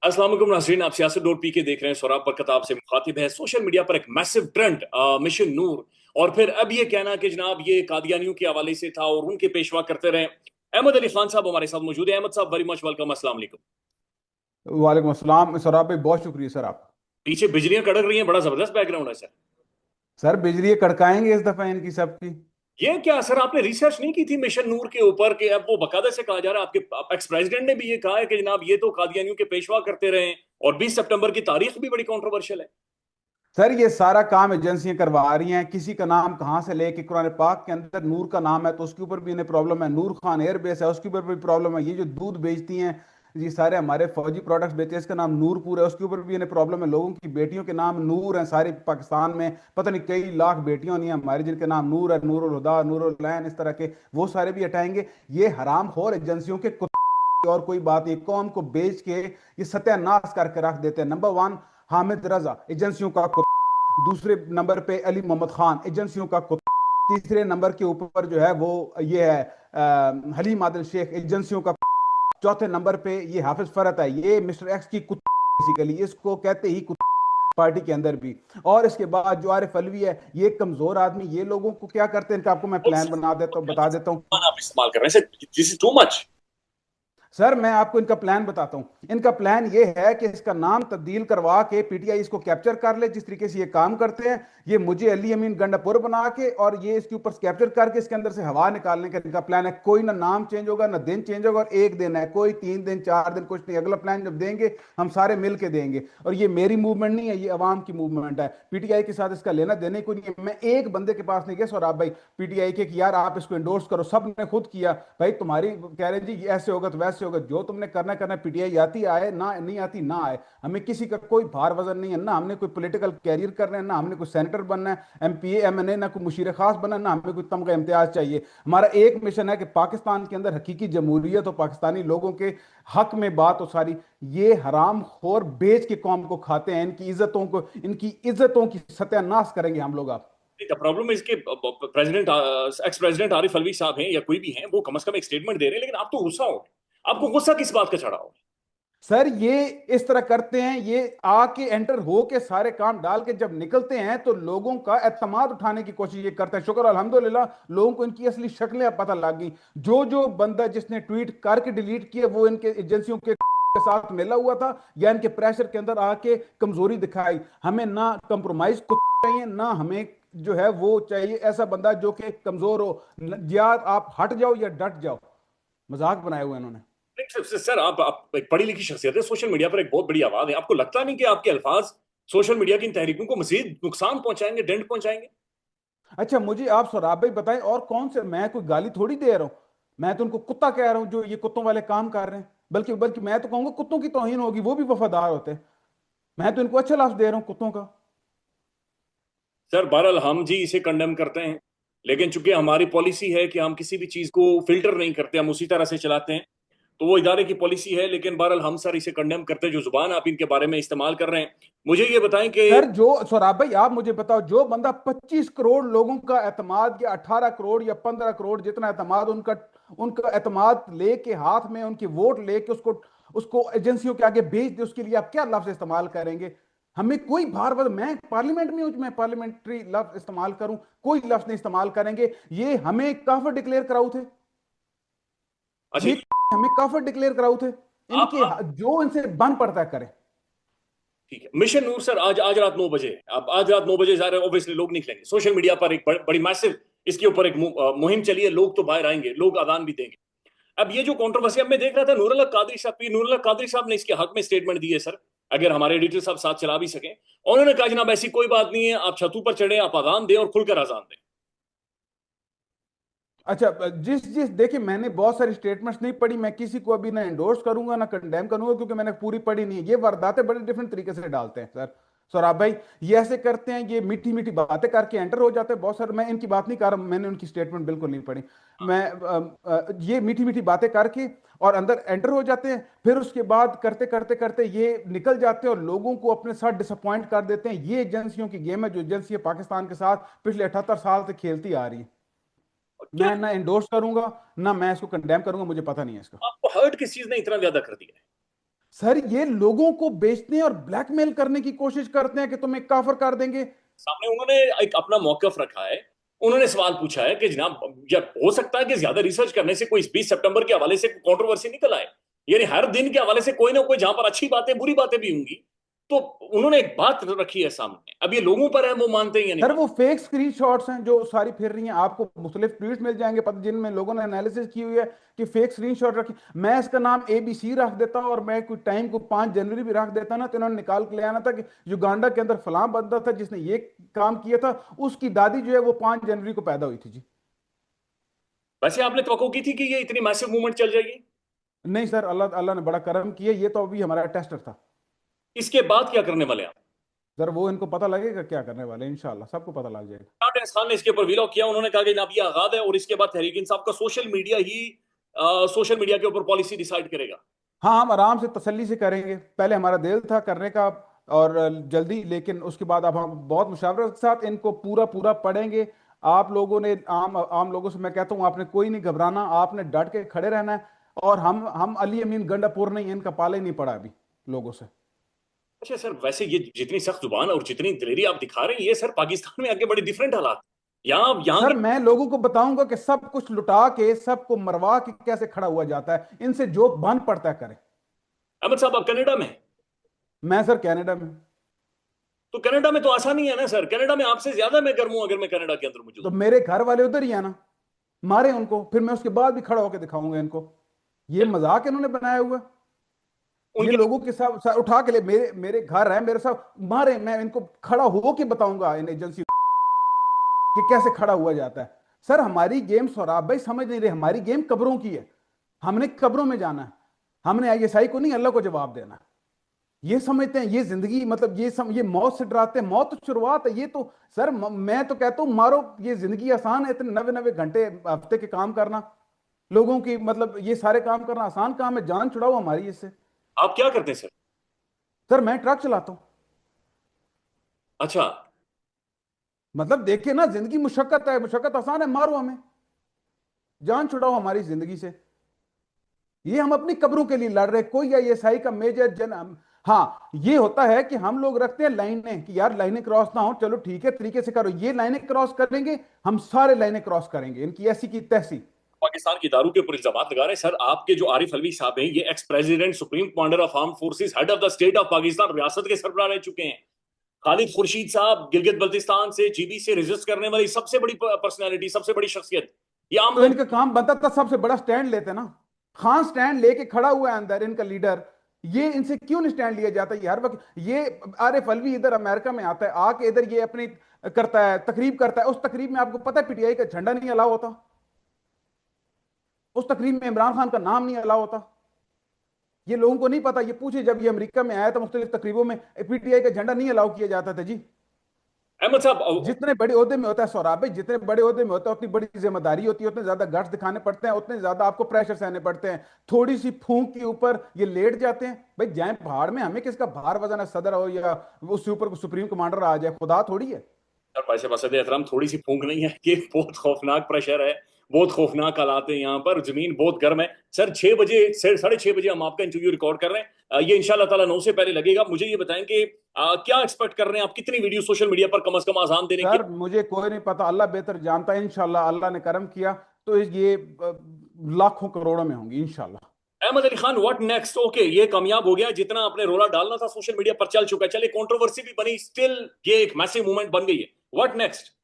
अस्सलाम वालेकुम नाज़रीन, आप सियासत डॉट पी के देख रहे हैं। सोराब बरकत आपसे मुखातिब है। सोशल मीडिया पर एक मैसिव ट्रेंड मिशन नूर, और फिर अब ये कहना कि जनाब ये कादियानियों के हवाले से था और उनके पेशवा करते रहे। अहमद अली खान साहब हमारे साथ मौजूद है। अहमद साहब, वेरी मच वेलकम। अस्सलाम वालेकुम। वालेकुम अस्सलाम सराब भाई, बहुत शुक्रिया सर आप। पीछे बिजलियां कड़क रही हैं, बड़ा जबरदस्त बैकग्राउंड है सर। सर बिजली कड़काएंगे इस दफा इनकी सबकी। ये क्या सर, आपने रिसर्च नहीं की थी मिशन नूर के ऊपर? कि अब वो बकायदा से कहा जा रहा है, आपके एक्स प्रेसिडेंट ने भी ये कहा है कि जनाब ये तो कादियानियों के पेशवा करते रहे, और 20 सितंबर की तारीख भी बड़ी कंट्रोवर्शियल है। सर ये सारा काम एजेंसियां करवा रही हैं। किसी का नाम कहाँ से लेके कुरान पाक के अंदर नूर का नाम है तो उसके ऊपर भी इन्हें प्रॉब्लम है। नूर खान एयरबेस है उसके ऊपर भी प्रॉब्लम है। ये जो दूध बेचती हैं, ये सारे हमारे फौजी प्रोडक्ट्स बेचते हैं, इसका नाम नूरपुर है, उसके ऊपर भी इन्हें प्रॉब्लम है। लोगों की बेटियों के नाम नूर हैं सारे पाकिस्तान में। पता नहीं कई लाख बेटियां नहीं हैं हमारी जिनके नाम नूर है, नूरुल हुदा, नूरुल लैन, इस तरह के। वो सारे भी हटाएंगे। ये हराम खोर एजेंसियों के और कोई बात नहीं, कौम को बेच के ये सत्यानाश करके रख देते हैं। नंबर वन, हामिद रजा एजेंसियों का दूसरे नंबर पे अली मोहम्मद खान एजेंसियों का तीसरे नंबर के ऊपर जो है वो ये है हलीम आदिल शेख एजेंसियों का। चौथे नंबर पे ये हाफिज फरत है, ये मिस्टर एक्स की बेसिकली इसको कहते ही पार्टी के अंदर भी। और इसके बाद जो आरिफ अलवी है, ये कमजोर आदमी, ये लोगों को क्या करते हैं इनका आपको मैं प्लान बना देता हूँ, बता देता हूँ। आप इस्तेमाल कर रहे हैं sir, this is too much. Sir मैं आपको इनका प्लान बताता हूं। इनका प्लान ये है कि इसका नाम तब्दील करवा के पीटीआई इसको कैप्चर कर ले। जिस तरीके से ये काम करते हैं, ये मुझे अली अमीन गंडापुर बना के और ये इसके ऊपर कैप्चर करके इसके अंदर से हवा निकालने का इनका प्लान है। कोई ना नाम चेंज होगा ना दिन चेंज होगा, और एक दिन है, कोई 3 दिन 4 दिन कुछ नहीं। अगला प्लान जब देंगे हम सारे मिल के देंगे। और ये मेरी मूवमेंट नहीं है, ये अवाम की मूवमेंट है। पीटीआई के साथ इसका लेना देने को नहीं है। मैं एक बंदे के पास नहीं गया सौराब भाई पीटीआई के कि यार आप इसको एंडोर्स करो, सब ने खुद किया। भाई तुम्हारी कह रहे जी ऐसे होगा तो वैसे होगा, जो तुमने करना करना। पीटीआई आती आए ना, नहीं आती ना आए, हमें किसी का कोई भार वजन नहीं है। ना हमने कोई पॉलिटिकल कैरियर करना है, ना हमने कोई सेनेटर बनना है, एमपीए एमएनए, ना कोई मुशीर खास बनना है, ना हमें कोई तमगा इम्तियाज चाहिए। हमारा एक मिशन है कि पाकिस्तान के अंदर हकीकी जमहूरियत हो, पाकिस्तानी लोगों के हक में बात हो सारी। ये हराम खोर बेच के कौम को खाते हैं, इनकी इज्जतों की सत्यानाश करेंगे हम लोग। आप द प्रॉब्लम इज के president, ex president Arif Alvi साहब हैं या कोई भी हैं, वो कम से कम एक स्टेटमेंट दे रहे हैं, लेकिन आप तो गुस्सा हो। आपको गुस्सा किस बात का चढ़ा हो? सर ये इस तरह करते हैं, ये आके एंटर हो के सारे काम डाल के जब निकलते हैं तो लोगों का एतमाद उठाने की कोशिश ये करते हैं। शुक्र अल्हम्दुलिल्लाह लोगों को इनकी असली शक्लें अब पता लग गई। जो जो बंदा जिसने ट्वीट करके डिलीट किया वो इनके एजेंसियों के साथ मिला हुआ था या इनके प्रेशर के अंदर आके कमजोरी दिखाई। हमें ना कंप्रोमाइज को चाहिए, ना हमें जो है वो चाहिए ऐसा बंदा जो कि कमजोर हो। या आप हट जाओ या डट जाओ। मजाक बनाए हुए इन्होंने। नहीं सर सर, आप एक पढ़ी लिखी शख्सियत है, सोशल मीडिया पर एक बहुत बड़ी आवाज है। आपको लगता नहीं कि आपके अल्फाज सोशल मीडिया की इन तहरीकों को मजीद नुकसान पहुंचाएंगे, डेंट पहुंचाएंगे? अच्छा मुझे आप सौराब भाई बताएं, और कौन से, मैं कोई गाली थोड़ी दे रहा हूं। मैं तो उनको कुत्ता कह रहा हूं जो ये कुत्तों वाले काम कर रहे हैं। बल्कि बल्कि मैं तो कहूंगा कुत्तों की तौहीन होगी, वो भी वफादार होते हैं। मैं तो इनको अच्छा लफ्ज दे रहा हूं कुत्तों का। सर बहरहाल हम जी इसे कंडेम करते हैं, लेकिन चूंकि हमारी पॉलिसी है कि हम किसी भी चीज को फिल्टर नहीं करते, हम उसी तरह से चलाते हैं। तो वो इदारे की पॉलिसी है, लेकिन बहरहाल हम सर इसे कंडेम करते हैं। जो जुबान आप इनके बारे में इस्तेमाल कर रहे हैं, मुझे ये बताएं कि सर जो सौराब भाई आप मुझे बताओ, जो बंदा 25 करोड़ लोगों का एतमाद, या 18 करोड़ या 15 करोड़ जितना एतमाद उनका उनका एतमाद लेके हाथ में, उनकी वोट लेके उसको उसको एजेंसियों के आगे भेज दे, उसके लिए आप क्या लफ्ज इस्तेमाल करेंगे? हमें कोई भार वजन, मैं पार्लियामेंट में हूं, मैं पार्लियामेंट्री लफ्ज इस्तेमाल करूं, कोई लफ्ज नहीं इस्तेमाल करेंगे। ये हमें काफिर डिक्लेयर कराऊ थे। अच्छा ये हमें काफिर डिक्लेयर कराऊ थे। इनके आप जो इनसे बन पड़ता है करें। ठीक है। मिशन नूर सर आज आज रात 9 बजे, अब आज रात 9 बजे जा रहे हैं, ऑब्वियसली लोग निकलेंगे सोशल मीडिया पर। एक बड़ी मैसिव इसके ऊपर एक मुहिम चली है। लोग तो बाहर आएंगे, लोग आदान भी देंगे। अब ये जो कंट्रोवर्सी, अब मैं देख रहा था नूरुल्लाह कादरी साहब, पी नूरुल्लाह कादरी साहब ने इसके हक में स्टेटमेंट दी है सर। अगर हमारे एडिटर साहब साथ चला भी सके, उन्होंने कहा जनाब ऐसी कोई बात नहीं है, आप छतों पर चढ़े, आप आजान दें और खुलकर आजान दें। अच्छा जिस जिस देखिए, मैंने बहुत सारी स्टेटमेंट्स नहीं पढ़ी, मैं किसी को अभी ना इंडोर्स करूंगा ना कंडेम करूंगा क्योंकि मैंने पूरी पढ़ी नहीं है। ये वारदातें बड़े डिफरेंट तरीके से डालते हैं सर। सौराब भाई ये ऐसे करते हैं, ये मीठी मीठी बातें करके एंटर हो जाते हैं बहुत सारे। मैं इनकी बात नहीं कर रहा, मैंने उनकी स्टेटमेंट बिल्कुल नहीं पढ़ी। मैं ये मीठी मीठी बातें करके और अंदर एंटर हो जाते हैं, फिर उसके बाद करते करते करते ये निकल जाते हैं और लोगों को अपने साथ डिसअपॉइंट कर देते हैं। ये एजेंसियों की गेम है, जो एजेंसी पाकिस्तान के साथ पिछले 78 साल से खेलती आ रही है। क्या मैं ना इंडोर्स करूंगा, ना मैं इसको कंडेम करूंगा, मुझे पता नहीं है इसका। आपको हर्ट किस चीज ने इतना ज्यादा कर दिया है? सर ये लोगों को बेचने और ब्लैकमेल करने की कोशिश करते हैं कि तुम एक काफर कर देंगे। सामने उन्होंने एक अपना मौकफ रखा है। उन्होंने सवाल पूछा है कि जनाब, या हो सकता है कि ज्यादा रिसर्च करने से कोई 20 सितंबर के हवाले से कंट्रोवर्सी निकल आए। यानी हर दिन के हवाले से कोई ना कोई, जहां पर अच्छी बातें बुरी बातें भी होंगी। तो उन्होंने एक बात रखी है सामने, अब ये लोगों पर है वो मानते हैं या नहीं सर वो मानते। फेक स्क्रीनशॉट्स हैं जो सारी फिर रही हैं, आपको मुख्तलिफ ट्वीट मिल जाएंगे पता, जिनमें लोगों ने एनालिसिस की हुई है कि फेक स्क्रीनशॉट रखी। मैं इसका नाम ABC रख देता और मैं कोई टाइम को 5 जनवरी भी रख देता ना, तो इन्होंने निकाल के ले आना था कि युगांडा के अंदर फलां बंदा था जिसने ये काम किया था, उसकी दादी जो है वो 5 जनवरी को पैदा हुई थी जी। वैसे आपने तो की थी कि ये इतनी मैसिव मूवमेंट चल जाएगी। नहीं सर, अल्लाह अल्लाह ने बड़ा करम किया, ये तो अभी हमारा टेस्टर था। इसके बाद क्या करने वाले हैं आप। सर वो इनको पता लगेगा क्या करने वाले हैं, इंशाल्लाह सबको पता लग जाएगा। इमरान खान ने इसके ऊपर वीलॉग किया, उन्होंने कहा कि जनाब ये आगाज है और इसके बाद तहरीक इंसाफ का सोशल मीडिया के ऊपर पॉलिसी डिसाइड करेगा। हाँ हम आराम से तसल्ली से करेंगे, पहले हमारा दिल था करने का और जल्दी, लेकिन उसके बाद अब हम बहुत मुशावरत के साथ इनको पूरा पूरा पढ़ेंगे। आप लोगों ने आम आम लोगों से मैं कहता हूँ, आपने कोई नहीं घबराना, आपने डट के खड़े रहना है। और हम अली अमीन गंडापुर नहीं, इनका पाले नहीं पड़ा अभी लोगों से। अच्छा सर, वैसे ये जितनी सख्त जुबान और जितनी दिलेरी आप दिखा रहे हैं, ये सर पाकिस्तान में आगे बड़े डिफरेंट हालात। यहाँ सर की। मैं लोगों को बताऊंगा कि सब कुछ लुटा के सबको मरवा के कैसे खड़ा हुआ जाता है, इनसे जो बन पड़ता है करें। अहमद साहब, आप कनाडा में हैं। मैं सर कनाडा में। तो कनाडा में तो आसानी है ना सर, कनाडा में आपसे ज्यादा मैं गर्म हूं अगर मैं कनाडा के अंदर मौजूद तो हूं। मेरे घर वाले उधर ही है ना, मारे उनको, फिर मैं उसके बाद भी खड़ा होकर दिखाऊंगा इनको। ये बिल्कुल। मजाक इन्होंने बनाया हुआ है। ये उनके लोगों के साथ साथ उठा के ले, मेरे मेरे घर है, मेरे साथ मारे, मैं इनको खड़ा होके बताऊंगा इन एजेंसी कि कैसे खड़ा हुआ जाता है। सर हमारी गेम, सौराब भाई समझ नहीं रहे, हमारी गेम कब्रों की है। हमने कब्रों में जाना है, हमने ISI को नहीं अल्लाह को जवाब देना है। ये समझते हैं ये जिंदगी, मतलब ये मौत से डराते हैं, मौत तो शुरुआत है ये तो। सर मैं तो कहता हूं मारो, ये जिंदगी आसान है, इतने 90 90 घंटे हफ्ते के काम करना, लोगों की मतलब ये सारे काम करना आसान काम है, जान छुड़ाओ हमारी इससे। आप क्या करते हैं सर। सर मैं ट्रक चलाता हूं। अच्छा। मतलब देखिए ना, जिंदगी मुशक्कत है, मुशक्कत आसान है, मारो हमें, जान छुड़ाओ हमारी जिंदगी से। ये हम अपनी कब्रों के लिए लड़ रहे, कोई ISI का मेजर जन। हाँ ये होता है कि हम लोग रखते हैं लाइनें कि यार लाइनें क्रॉस ना हो, चलो ठीक है तरीके से करो, ये लाइनें क्रॉस करेंगे, हम सारे लाइनें क्रॉस करेंगे, इनकी ऐसी की तैसी। पाकिस्तान की दारू के ऊपर इल्जाम लगा रहे हैं सर, आपके जो आरिफ अलवी साहब हैं, ये ex president, supreme commander of arm forces, head of the state of Pakistan, रियासत के सरबराह रह चुके हैं। खालिद खुर्शीद साहब गिलगित बल्तिस्तान से, GB से रेजिस्ट करने वाली सबसे बड़ी पर्सनैलिटी, सबसे बड़ी शख्सियत। ये आम तो लोग। इनका काम बनता था सबसे बड़ा स्टैंड लेते ना। खान स्टैंड लेके खड़ा हुआ है अंदर इनका लीडर, ये इनसे क्यों नहीं स्टैंड लिया जाता, ये हर वक्त ये आरिफ अलवी इधर अमेरिका में आता है, आके इधर ये अपनी करता है, तकरीब करता है, उस तकरीब में आपको पता है PTI का झंडा नहीं अलाउ होता, उस तकरीब में इमरान खान का नाम नहीं अलाउ होता। ये लोगों को नहीं पता, ये पूछे जब ये अमेरिका में आया था मुख्तलिफ तकरीबों में PTI का झंडा नहीं अलाउ किया जाता था जी। अहमद साहब जितने बड़े ओहदे में होता है सौराब भाई, जितने बड़े ओहदे में होता है उतनी बड़ी जिम्मेदारी होती है, उतने ज्यादा गट्स दिखाने पड़ते हैं, उतने ज्यादा आपको प्रेशर सहने पड़ते हैं। थोड़ी सी फूंक के ऊपर ये लेट जाते हैं, भाई जाए पहाड़ में, हमें किसका भार वजन है, सदर हो या उससे ऊपर सुप्रीम कमांडर आ जाए, खुदा थोड़ी है। सर, वैसे मसद एहतराम, थोड़ी सी फूंक नहीं है, ये बहुत खौफनाक प्रेशर है। बहुत खौफनाक हालात है यहाँ पर, जमीन बहुत गर्म है। सर 6 बजे से 6:30 बजे हम आपका इंटरव्यू रिकॉर्ड कर रहे हैं। ये इंशाल्लाह ताला 9 से पहले लगेगा। मुझे ये बताएं कि क्या एक्सपेक्ट कर रहे हैं आप, कितनी वीडियो सोशल मीडिया पर कम से कम अजान देने की। सर मुझे कोई नहीं पता, अल्लाह बेहतर जानता है, इंशाल्लाह अल्लाह ने करम किया तो ये लाखों करोड़ों में होंगी इंशाल्लाह। Ahmed Ali Khan, what next. Okay, ये कामयाब हो गया, जितना आपने रोला डालना था सोशल मीडिया पर चल चुका है, चले कंट्रोवर्सी भी बनी, स्टिल ये एक मैसिव मूवमेंट बन गई है। What next.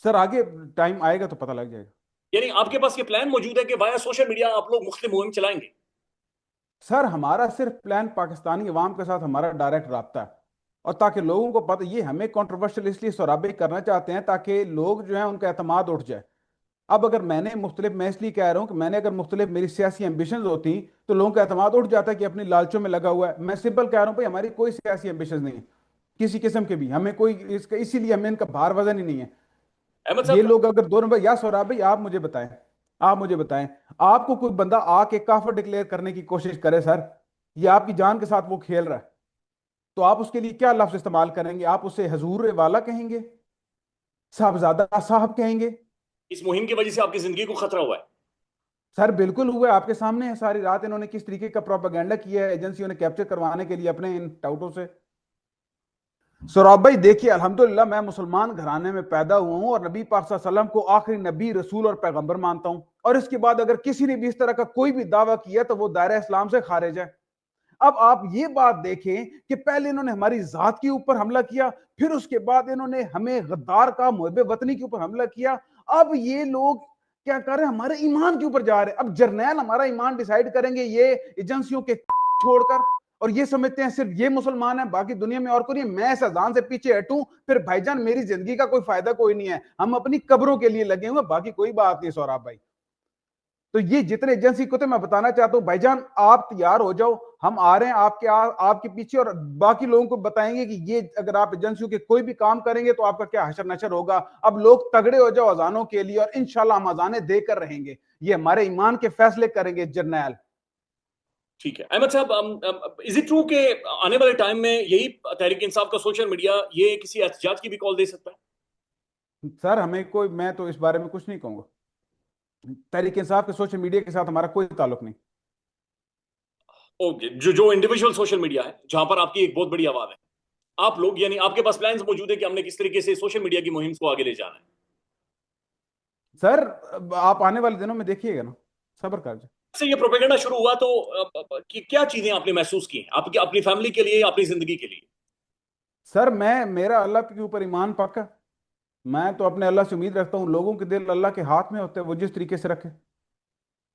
सर आगे टाइम आएगा तो पता लग जाएगा। यानी आपके पास ये प्लान मौजूद है कि वाया सोशल मीडिया आप लोग मुख्तलिफ मुहिम चलाएंगे। सर हमारा सिर्फ प्लान पाकिस्तानी अवाम के साथ हमारा डायरेक्ट रब्ता है, और ताकि लोगों को पता, ये हमें कंट्रोवर्शियल इसलिए सराबे करना चाहते हैं ताकि लोग जो है उनका एतमाद उठ जाए। अब अगर मैंने मुख्तलिफ, मैं इसलिए कह रहा हूँ कि मैंने अगर मुख्तलिफ मेरी सियासी एम्बिशंस होती तो लोगों का एतमाद उठ जाता है कि अपनी लालचों में लगा हुआ है। मैं सिंपल कह रहा हूँ भाई हमारी कोई सियासी एम्बिशंस नहीं है किसी किस्म के भी, हमें कोई इसका, इसीलिए हमें इनका भार वजन ही नहीं है। अहमद ये साहब। लोग अगर दोनों भाई, या सौराब भाई आप मुझे बताएं, आप मुझे बताएं, आपको कोई बंदा आके काफिर डिक्लेयर करने की कोशिश करे सर, ये आपकी जान के साथ वो खेल रहा है, तो आप उसके लिए क्या लफ्ज इस्तेमाल करेंगे? आप उसे हजूर वाला कहेंगे, साहबजादा साहब कहेंगे? इस मुहिम की वजह से आपकी जिंदगी को खतरा हुआ है। सर बिल्कुल हुआ, आपके सामने है, सारी रात इन्होंने किस तरीके का प्रोपागेंडा किया है एजेंसियों ने कैप्चर करवाने के लिए अपने इन टाउटों से। सौरभ भाई देखिए, अल्हम्दुलिल्लाह मैं मुसलमान घराने में पैदा हुआ हूं और नबी पाक सल्लल्लाहु अलैहि वसल्लम को आखिरी नबी, रसूल और पैगंबर मानता हूं। और इसके बाद अगर किसी ने भी इस तरह का कोई भी दावा किया तो वो दायरा इस्लाम से खारिज है। अब आप ये बात देखें कि पहले इन्होंने हमारी जात के ऊपर हमला किया, फिर उसके बाद इन्होंने हमें गद्दार का, मुहब्बे वतनी के ऊपर हमला किया। अब ये लोग क्या कर रहे हैं, हमारे ईमान के ऊपर जा रहे हैं। अब जर्नैल हमारा ईमान डिसाइड करेंगे ये एजेंसियों के छोड़कर, और ये समझते हैं सिर्फ ये मुसलमान है, बाकी दुनिया में और कोई नहीं। मैं इस अजान से पीछे हटूं फिर भाईजान मेरी जिंदगी का कोई फायदा कोई नहीं है, हम अपनी कब्रों के लिए लगे हुए, बाकी कोई बात नहीं सौरभ भाई। तो ये जितने एजेंसी को थे, मैं बताना चाहता हूं भाईजान आप तैयार हो जाओ, हम आ रहे हैं आपके पीछे, और बाकी लोगों को बताएंगे कि ये अगर आप एजेंसियों के कोई भी काम करेंगे तो आपका क्या हशर नशर होगा। अब लोग तगड़े हो जाओ अजानों के लिए, और इंशाल्लाह हम अजाने देकर रहेंगे। ये हमारे ईमान के फैसले करेंगे जर्नैल। ठीक है अहमद साहब, इज इट ट्रू कि आने वाले टाइम में यही तहरीक इंसाफ का सोशल मीडिया ये किसी एहतजाज की भी कॉल दे सकता है? सर हमें कोई, मैं तो इस बारे में कुछ नहीं कहूंगा। तहरीक इंसाफ के सोशल मीडिया के साथ हमारा कोई ताल्लुक नहीं। ओके, जो जो इंडिविजुअल सोशल मीडिया है जहां पर आपकी एक बहुत बड़ी आवाज है, आप लोग यानी आपके पास प्लान्स मौजूद है कि हमने किस तरीके से सोशल मीडिया की मुहिम को आगे ले जाना है? सर आप आने वाले दिनों में देखिएगा ना, सब्र कर जाए। से ये प्रोपेगेंडा शुरू हुआ तो क्या चीजें आपने महसूस की हैं आपकी अपनी फैमिली के लिए, अपनी जिंदगी के लिए? सर मैं, मेरा अल्लाह के ऊपर ईमान पक्का। मैं तो अपने अल्लाह से उम्मीद रखता हूँ, लोगों के दिल अल्लाह के हाथ में होते हैं, वो जिस तरीके से रखे।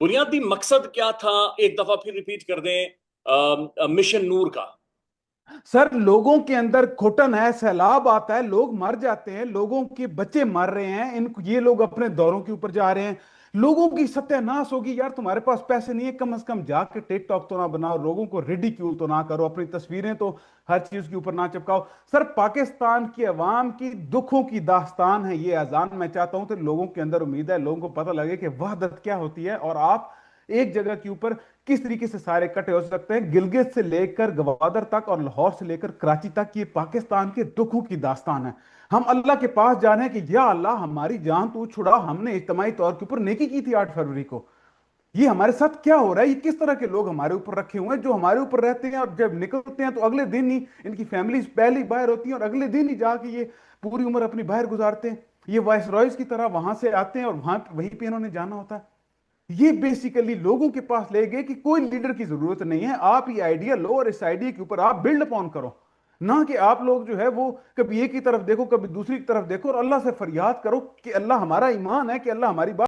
बुनियादी मकसद क्या था, एक दफा फिर रिपीट कर दें, मिशन नूर का? सर लोगों के अंदर घुटन है, सैलाब आता है, लोग मर जाते हैं, लोगों के बच्चे मर रहे हैं, इन ये लोग अपने दौरों के ऊपर जा रहे हैं, लोगों की सत्यानाश होगी। यार तुम्हारे पास पैसे नहीं है, कम से कम जाके टिकटॉक तो ना बनाओ, लोगों को रिडिक्यूल तो ना करो, अपनी तस्वीरें तो हर चीज के ऊपर ना चिपकाओ। सर पाकिस्तान की अवाम की दुखों की दास्तान है ये अजान। मैं चाहता हूं तो लोगों के अंदर उम्मीद है, लोगों को पता लगे कि वहदत क्या होती है, और आप एक जगह के ऊपर किस तरीके से सारे इकट्ठे हो सकते हैं। गिलगित से लेकर गवादर तक और लाहौर से लेकर कराची तक ये पाकिस्तान के दुखों की दास्तान है। हम अल्लाह के पास जा रहे हैं कि या अल्लाह हमारी जान तू छुड़ा, हमने इज्तिमाई तौर के ऊपर नेकी की थी 8 फरवरी को। ये हमारे साथ क्या हो रहा है, ये किस तरह के लोग हमारे ऊपर रखे हुए हैं, जो हमारे ऊपर रहते हैं और जब निकलते हैं तो अगले दिन ही इनकी फैमिलीज पहले ही बाहर होती हैं, और अगले दिन ही जाके ये पूरी उम्र अपनी बाहर गुजारते हैं। ये वाइस रॉयस की तरह वहां से आते हैं और वहां वहीं पे इन्होंने जाना होता है। ये बेसिकली लोगों के पास ले गए कि कोई लीडर की जरूरत नहीं है, आप ये आइडिया लो और इस आइडिया के ऊपर आप बिल्ड अपॉन करो। ना कि आप लोग जो है वो कभी एक की तरफ देखो, कभी दूसरी की तरफ देखो, और अल्लाह से फरियाद करो कि अल्लाह हमारा ईमान है कि अल्लाह हमारी बात